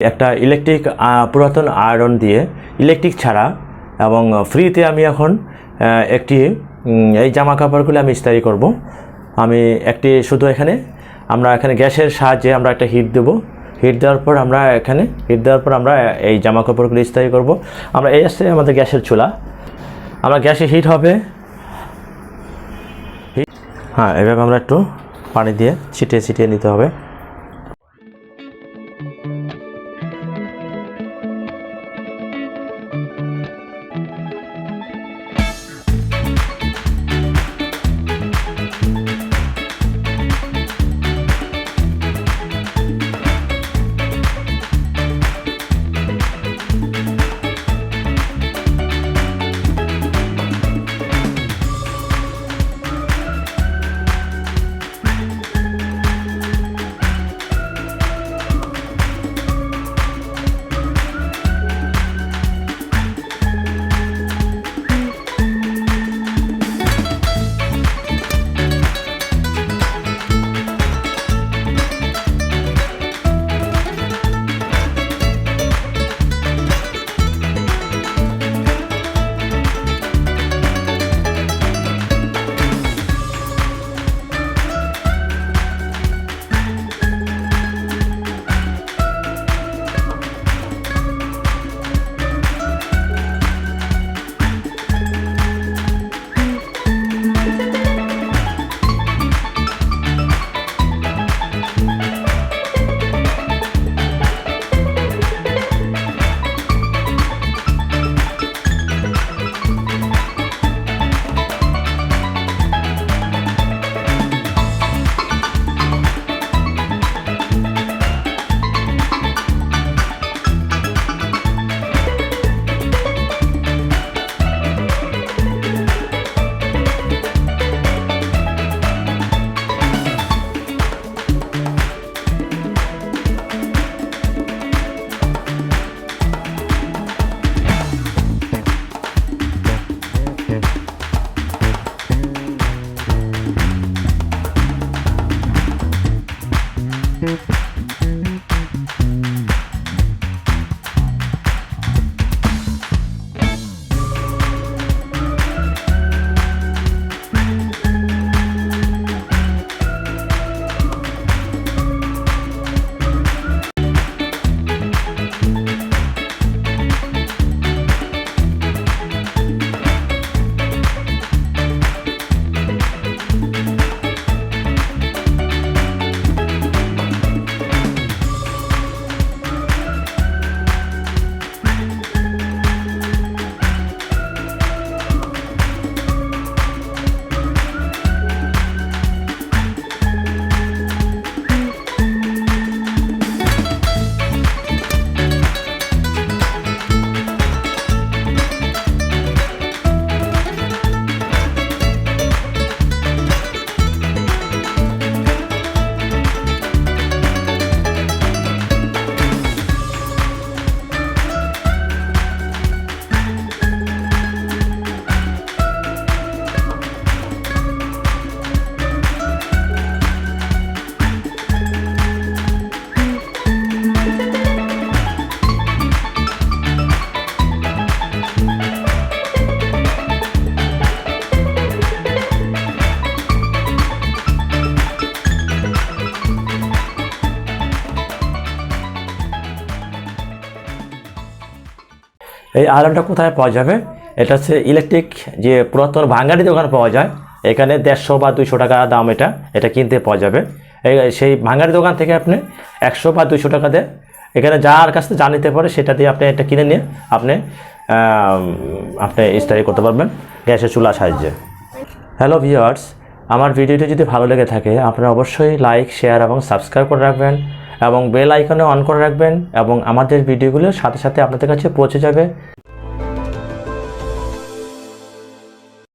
একটা ইলেকট্রিক পুরাতন আয়রন দিয়ে ইলেকট্রিক ছাড়া এবং ফ্রিতে আমি এখন একটি এই জামা কাপড়গুলো আমি ইস্ত্রি করব। আমি একটি শুধু আমরা এখানে গ্যাসের সাহায্যে আমরা একটা হিট দেব। হিট দেওয়ার পর আমরা এই জামা কাপড়গুলো ইস্ত্রি করব। আমরা এই আসছে আমাদের গ্যাসের চুলা, আমরা গ্যাসে হিট হবে। হ্যাঁ, এভাবে আমরা একটু পানি দিয়ে ছিটিয়ে নিতে হবে। এই আয়রনটা কোথায় পাওয়া যাবে? এটা হচ্ছে ইলেকট্রিক যে পুরাতন ভাঙাড়ি দোকানে পাওয়া যায়। এখানে 150 বা 200 টাকা দাম এটা কিনতে পাওয়া যাবে। সেই ভাঙাড়ি দোকান থেকে আপনি 100 বা 200 টাকা দিয়ে এখানে যার কাছে যা নিতে পারে সেটা দিয়ে আপনি এটা কিনে নিয়ে আপনি ইস্ত্রি করতে পারবেন গ্যাসের চুলার সাহায্যে। হ্যালো ভিউয়ার্স, আমার ভিডিওটি যদি ভালো লেগে থাকে আপনারা অবশ্যই লাইক, শেয়ার এবং সাবস্ক্রাইব করে রাখবেন এবং বেল আইকনে অন করে রাখবেন এবং আমাদের ভিডিওগুলো সাথে সাথে আপনাদের কাছে পৌঁছে যাবে।